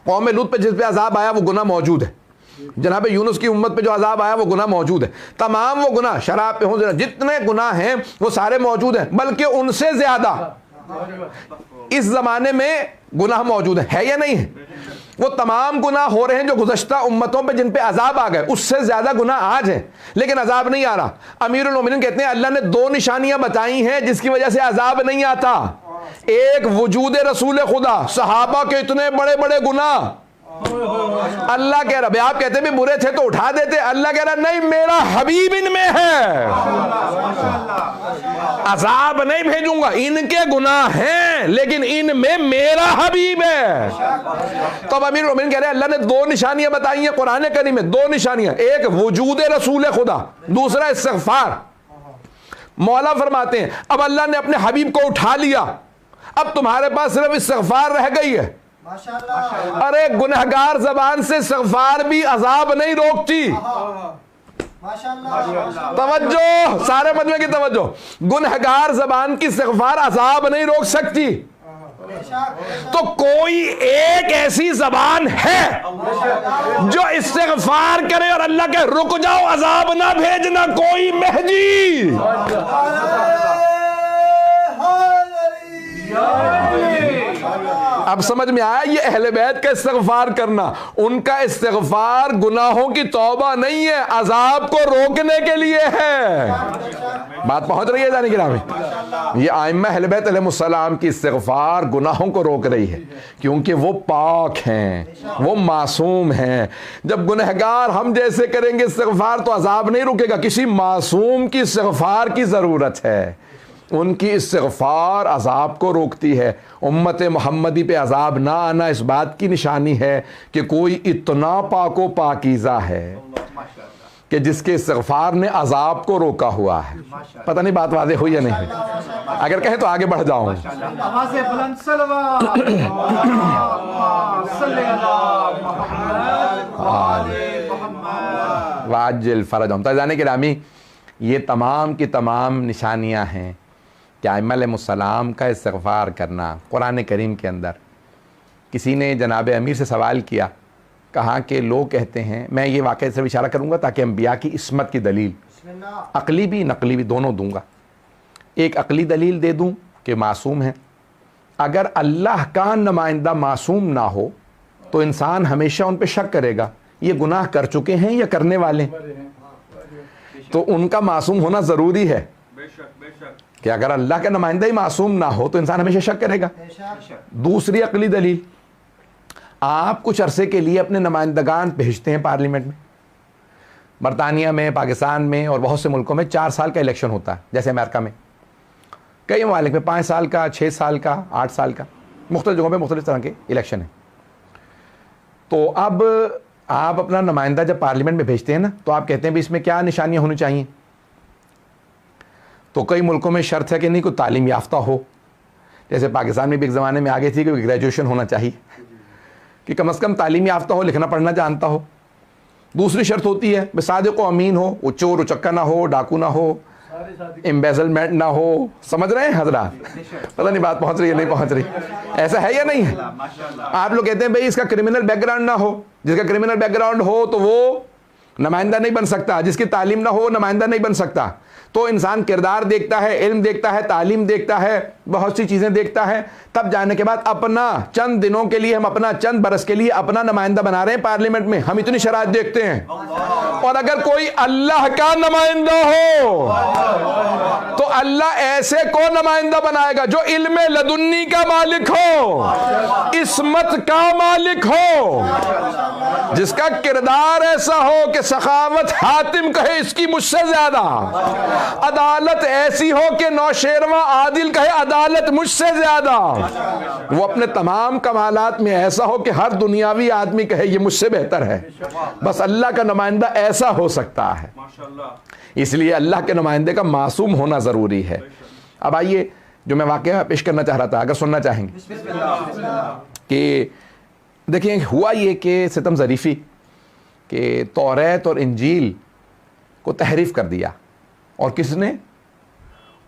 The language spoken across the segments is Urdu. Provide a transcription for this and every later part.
قوم لوط پہ جس پہ عذاب آیا وہ گناہ موجود ہے، جناب یونس کی امت پہ جو عذاب آیا وہ گناہ موجود ہے، تمام وہ گناہ، شراب پہ ہوں، جتنے گناہ ہیں وہ سارے موجود ہیں، بلکہ ان سے زیادہ اس زمانے میں گناہ موجود ہے یا نہیں ہے؟ وہ تمام گناہ ہو رہے ہیں جو گزشتہ امتوں پہ جن پہ عذاب آ گئے، اس سے زیادہ گناہ آج ہے، لیکن عذاب نہیں آ رہا۔ امیر المومنین کہتے ہیں اللہ نے 2 نشانیاں بتائی ہیں جس کی وجہ سے عذاب نہیں آتا، ایک وجود رسول خدا، صحابہ کے اتنے بڑے بڑے گناہ، اللہ کہہ رہا، آپ کہتے ہیں بھی برے تھے تو اٹھا دیتے، اللہ کہہ رہا نہیں، میرا حبیب ان میں ہے، عذاب نہیں بھیجوں گا، ان کے گناہ ہیں لیکن ان میں میرا حبیب ہے۔ تو اب امیر المومنین کہہ رہے ہیں اللہ نے 2 نشانیاں بتائی ہیں قرآن کریم میں، 2 نشانیاں، ایک وجود رسول خدا، دوسرا استغفار۔ مولا فرماتے ہیں اب اللہ نے اپنے حبیب کو اٹھا لیا، اب تمہارے پاس صرف استغفار رہ گئی ہے۔ ارے گنہگار زبان سے استغفار بھی عذاب نہیں روکتی، توجہ، سارے مجمع کی توجہ، گنہگار زبان کی استغفار عذاب نہیں روک سکتی۔ تو کوئی ایک ایسی زبان ہے جو استغفار کرے اور اللہ کہ رک جاؤ، عذاب نہ بھیجنا، کوئی مہدی۔ اب سمجھ میں آیا یہ اہل بیت کا استغفار کرنا، ان کا استغفار گناہوں کی توبہ نہیں ہے، عذاب کو روکنے کے لیے ہے۔ بات پہنچ رہی ہے جانی گرامی؟ یہ ائمہ اہل بیت علیہ السلام کی استغفار گناہوں کو روک رہی ہے، کیونکہ وہ پاک ہیں، وہ معصوم ہیں۔ جب گنہگار ہم جیسے کریں گے استغفار تو عذاب نہیں رکے گا، کسی معصوم کی استغفار کی ضرورت ہے، ان کی استغفار عذاب کو روکتی ہے۔ امت محمدی پہ عذاب نہ آنا اس بات کی نشانی ہے کہ کوئی اتنا پاک و پاکیزہ ہے کہ جس کے استغفار نے عذاب کو روکا ہوا ہے۔ پتہ نہیں بات واضح ہوئی یا نہیں ہوئی؟ اگر کہیں تو آگے بڑھ جاؤں۔ واجل فرجہم۔ تو جانے گرامی، یہ تمام کی تمام نشانیاں ہیں کہ ائمہ علیہ السلام کا استغفار کرنا۔ قرآن کریم کے اندر کسی نے جناب امیر سے سوال کیا، کہا کہ لوگ کہتے ہیں، میں یہ واقعے سے اشارہ کروں گا تاکہ انبیاء کی عصمت کی دلیل عقلی بھی نقلی بھی دونوں دوں گا۔ ایک عقلی دلیل دے دوں کہ معصوم ہیں، اگر اللہ کا نمائندہ معصوم نہ ہو تو انسان ہمیشہ ان پہ شک کرے گا یہ گناہ کر چکے ہیں یا کرنے والے ہیں، تو ان کا معصوم ہونا ضروری ہے کہ اگر اللہ کا نمائندہ ہی معصوم نہ ہو تو انسان ہمیشہ شک کرے گا۔ دوسری عقلی دلیل، آپ کچھ عرصے کے لیے اپنے نمائندگان بھیجتے ہیں پارلیمنٹ میں، برطانیہ میں، پاکستان میں اور بہت سے ملکوں میں 4 سال کا الیکشن ہوتا ہے، جیسے امریکہ میں، کئی ممالک میں 5 سال کا، 6 سال کا، 8 سال کا، مختلف جگہوں پہ مختلف طرح کے الیکشن ہیں۔ تو اب آپ اپنا نمائندہ جب پارلیمنٹ میں بھیجتے ہیں نا تو آپ کہتے ہیں بھی اس میں کیا نشانیاں ہونی چاہیے؟ تو کئی ملکوں میں شرط ہے کہ نہیں کوئی تعلیم یافتہ ہو، جیسے پاکستان میں بھی ایک زمانے میں آگے تھی کہ گریجویشن ہونا چاہیے، کہ کم از کم تعلیم یافتہ ہو، لکھنا پڑھنا جانتا ہو۔ دوسری شرط ہوتی ہے کہ صادق و امین ہو، وہ چور اچکا نہ ہو، ڈاکو نہ ہو، امبیزلمنٹ نہ ہو۔ سمجھ رہے ہیں حضرات؟ پتہ نہیں بات پہنچ رہی ہے نہیں پہنچ رہی، ایسا ہے یا نہیں ہے؟ آپ لوگ کہتے ہیں بھئی اس کا کرمنل بیک گراؤنڈ نہ ہو، جس کا کرمنل بیک گراؤنڈ ہو تو وہ نمائندہ نہیں بن سکتا، جس کی تعلیم نہ ہو نمائندہ نہیں بن سکتا۔ تو انسان کردار دیکھتا ہے، علم دیکھتا ہے، تعلیم دیکھتا ہے، بہت سی چیزیں دیکھتا ہے، تب جانے کے بعد اپنا چند دنوں کے لیے، ہم اپنا چند برس کے لیے اپنا نمائندہ بنا رہے ہیں پارلیمنٹ میں، ہم اتنی شرائط دیکھتے ہیں۔ اور اگر کوئی اللہ کا نمائندہ ہو تو اللہ ایسے کو نمائندہ بنائے گا جو علم لدنی کا مالک ہو، عصمت کا مالک ہو، جس کا کردار ایسا ہو کہ سخاوت حاتم کہے اس کی مجھ سے زیادہ، عدالت ایسی ہو کہ نوشیروان عادل کہے عدالت مجھ سے زیادہ، وہ اپنے تمام کمالات میں ایسا ہو کہ ہر دنیاوی آدمی کہے یہ مجھ سے بہتر ہے۔ بس اللہ کا نمائندہ ایسا ہو سکتا ہے، اس لیے اللہ کے نمائندے کا معصوم ہونا ضروری ہے۔ اب آئیے جو میں واقعہ پیش کرنا چاہ رہا تھا، اگر سننا چاہیں گے، کہ دیکھیں ہوا یہ کہ ستم ظریفی کہ توریت اور انجیل کو تحریف کر دیا، اور کس نے؟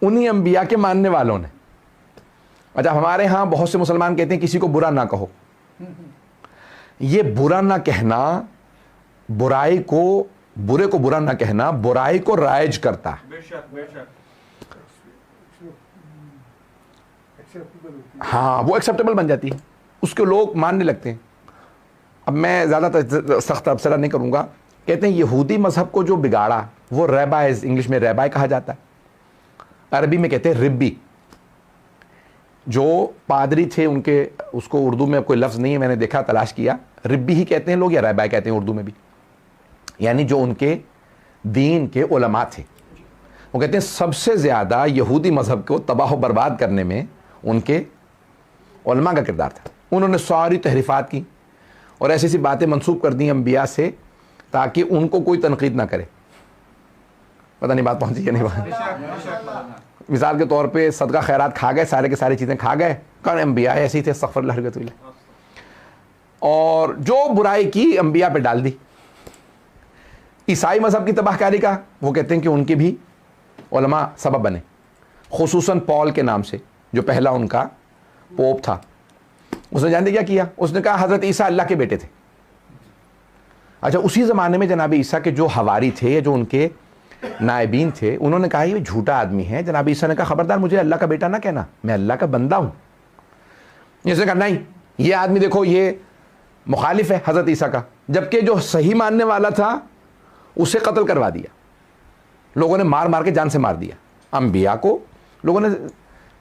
انہی انبیاء کے ماننے والوں نے۔ اچھا ہمارے ہاں بہت سے مسلمان کہتے ہیں کسی کو برا نہ کہو، یہ برا نہ کہنا، برائی کو، برے کو برا نہ کہنا برائی کو رائج کرتا ہے. ہاں وہ ایکسیپٹیبل بن جاتی ہے، اس کو لوگ ماننے لگتے ہیں. اب میں زیادہ سخت تبصرہ نہیں کروں گا. کہتے ہیں یہودی مذہب کو جو بگاڑا وہ ریبائز، انگلش میں ریبائی کہا جاتا ہے، عربی میں کہتے ہیں ربی. جو پادری تھے ان کے، اس کو اردو میں کوئی لفظ نہیں ہے، میں نے دیکھا تلاش کیا، ربی ہی کہتے ہیں لوگ یا ریبائی کہتے ہیں اردو میں بھی. یعنی جو ان کے دین کے علماء تھے، وہ کہتے ہیں سب سے زیادہ یہودی مذہب کو تباہ و برباد کرنے میں ان کے علماء کا کردار تھا. انہوں نے ساری تحریفات کی اور ایسی ایسی باتیں منسوب کر دی انبیاء سے تاکہ ان کو کوئی تنقید نہ کرے. پتہ نہیں بات پہنچی یا نہیں بات. مثال کے طور پہ صدقہ خیرات کھا گئے، سارے کے ساری چیزیں کھا گئے، کون انبیاء ایسے ہی تھے، استغفر اللہ رحمۃ اللہ. اور جو برائی کی انبیاء پہ ڈال دی. عیسائی مذہب کی تباہ کاری کا وہ کہتے ہیں کہ ان کے بھی علماء سبب بنے، خصوصاً پال کے نام سے جو پہلا ان کا پوپ تھا. اس نے جانتے کیا کیا؟ اس نے کہا حضرت عیسیٰ اللہ کے بیٹے تھے. اچھا اسی زمانے میں جناب عیسیٰ کے جو حواری تھے، جو ان کے نائبین تھے، انہوں نے کہا یہ جھوٹا آدمی ہے. جناب عیسیٰ نے کہا خبردار مجھے اللہ کا بیٹا نہ کہنا، میں اللہ کا بندہ ہوں. اس نے کہا نہیں، یہ آدمی دیکھو یہ مخالف ہے حضرت عیسیٰ کا، جبکہ جو صحیح ماننے والا تھا اسے قتل کروا دیا. لوگوں نے مار مار کے جان سے مار دیا. انبیاء کو لوگوں نے،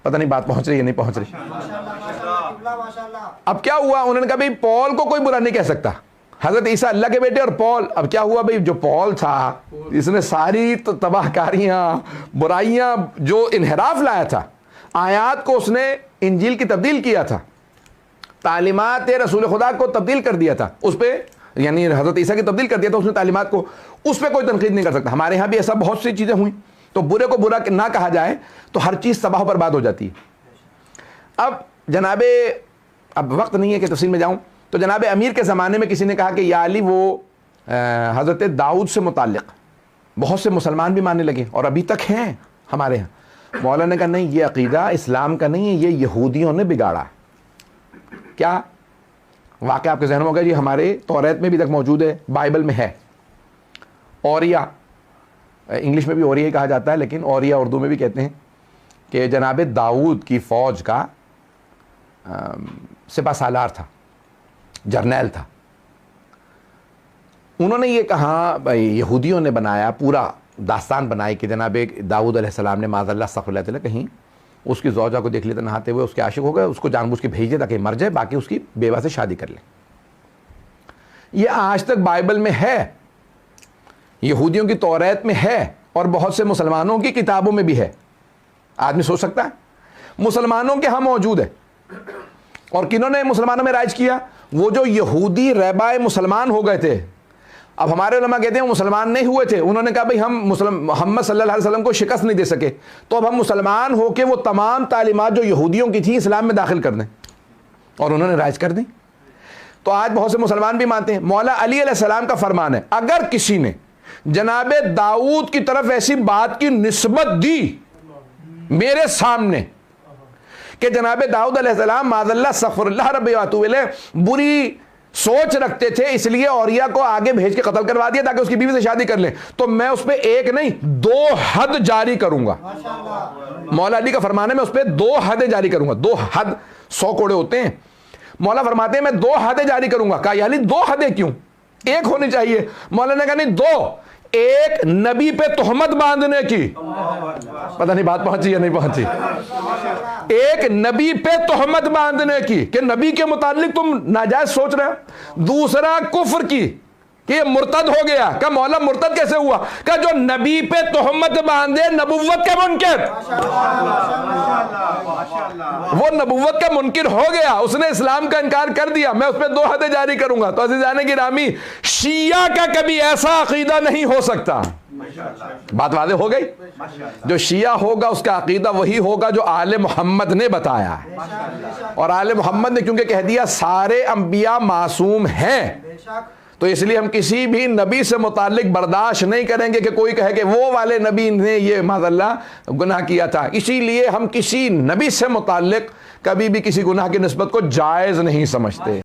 پتہ نہیں بات پہنچ رہی ہے نہیں پہنچ رہی. اب کیا ہوا؟ انہوں نے کہا بھائی پال کو کوئی برا نہیں کہہ سکتا، حضرت عیسیٰ اللہ کے بیٹے اور پال. اب کیا ہوا بھائی؟ جو پال تھا اس نے ساری تباہ کاریاں، برائیاں، جو انحراف لایا تھا، آیات کو اس نے انجیل کی تبدیل کیا تھا، تعلیمات رسول خدا کو تبدیل کر دیا تھا اس پہ، یعنی حضرت عیسیٰ کی تبدیل کر دیا تھا اس نے تعلیمات کو. اس پہ کوئی تنقید نہیں کر سکتا. ہمارے ہاں بھی ایسا بہت سی چیزیں ہوئیں، تو برے کو برا نہ کہا جائے تو ہر چیز تباہ و برباد ہو جاتی ہے. اب جناب، اب وقت نہیں ہے کہ تفصیل میں جاؤں، تو جناب امیر کے زمانے میں کسی نے کہا کہ یا علی وہ حضرت داؤد سے متعلق بہت سے مسلمان بھی ماننے لگے اور ابھی تک ہیں ہمارے ہاں. مولانا نے کہا نہیں، یہ عقیدہ اسلام کا نہیں ہے، یہ یہودیوں نے بگاڑا. کیا واقعہ آپ کے ذہن میں ہوگا؟ جی ہمارے توریت میں بھی تک موجود ہے، بائبل میں ہے. اوریا، انگلش میں بھی اوریا کہا جاتا ہے لیکن اوریا اردو میں بھی کہتے ہیں، کہ جناب داؤد کی فوج کا سپہ سالار تھا، جرنیل تھا. انہوں نے یہ کہا، یہودیوں نے بنایا، پورا داستان بنائی کہ جناب داؤد علیہ السلام نے معاذ اللہ استغفر اللہ تعالیٰ کہیں اس کی زوجہ کو دیکھ لیتے نہاتے ہوئے، اس کے عاشق ہو گئے، اس کو جان بوجھ کے بھیج دے تاکہ مر جائے، باقی اس کی بیوہ سے شادی کر لیں. یہ آج تک بائبل میں ہے، یہودیوں کی توریت میں ہے، اور بہت سے مسلمانوں کی کتابوں میں بھی ہے. آدمی سوچ سکتا ہے مسلمانوں کے ہاں موجود ہے. اور کنہوں نے مسلمانوں میں رائج کیا؟ وہ جو یہودی ریبائے مسلمان ہو گئے تھے. اب ہمارے علماء کہتے ہیں وہ مسلمان نہیں ہوئے تھے، انہوں نے کہا بھئی ہم محمد صلی اللہ علیہ وسلم کو شکست نہیں دے سکے، تو اب ہم مسلمان ہو کے وہ تمام تعلیمات جو یہودیوں کی تھیں اسلام میں داخل کر دیں، اور انہوں نے رائج کر دیں. تو آج بہت سے مسلمان بھی مانتے ہیں. مولا علی علیہ السلام کا فرمان ہے، اگر کسی نے جناب داؤد کی طرف ایسی بات کی نسبت دی میرے سامنے کہ جناب داؤد علیہ السلام معاذ اللہ استغفر اللہ رب واتوب الیہ بری سوچ رکھتے تھے، اس لیے اوریا کو آگے بھیج کے قتل کروا دیا تاکہ اس کی بیوی سے شادی کر لیں، تو میں اس پہ ایک نہیں 2 حد جاری کروں گا. مولا علی کا فرمان ہے میں اس پہ 2 حدیں جاری کروں گا. 2 حد 100 کوڑے ہوتے ہیں. مولا فرماتے ہیں میں 2 حدیں جاری کروں گا. کہا یا علی 2 حدیں کیوں؟ 1 ہونی چاہیے. مولا نے کہا نہیں 2. ایک نبی پہ تہمت باندھنے کی، پتہ نہیں بات پہنچی یا نہیں پہنچی، ایک نبی پہ تہمت باندھنے کی کہ نبی کے متعلق تم ناجائز سوچ رہے ہو. دوسرا کفر کی کہ یہ مرتد ہو گیا. کہ مولا مرتد کیسے ہوا؟ کہ جو نبی پہ تہمت باندھے نبوت کے منکر، وہ نبوت کا منکر ہو گیا، اس نے اسلام کا انکار کر دیا، میں اس پہ 2 حدیں جاری کروں گا. تو عزیزان گرامی، شیعہ کا کبھی ایسا عقیدہ نہیں ہو سکتا. بات واضح ہو گئی؟ جو شیعہ ہوگا اس کا عقیدہ وہی ہوگا جو آل محمد نے بتایا ہے، اور آل محمد نے کیونکہ کہہ دیا سارے انبیاء معصوم ہیں، تو اس لیے ہم کسی بھی نبی سے متعلق برداشت نہیں کریں گے کہ کوئی کہے کہ وہ والے نبی نے یہ معاذ اللہ گناہ کیا تھا. اسی لیے ہم کسی نبی سے متعلق کبھی بھی کسی گناہ کی نسبت کو جائز نہیں سمجھتے.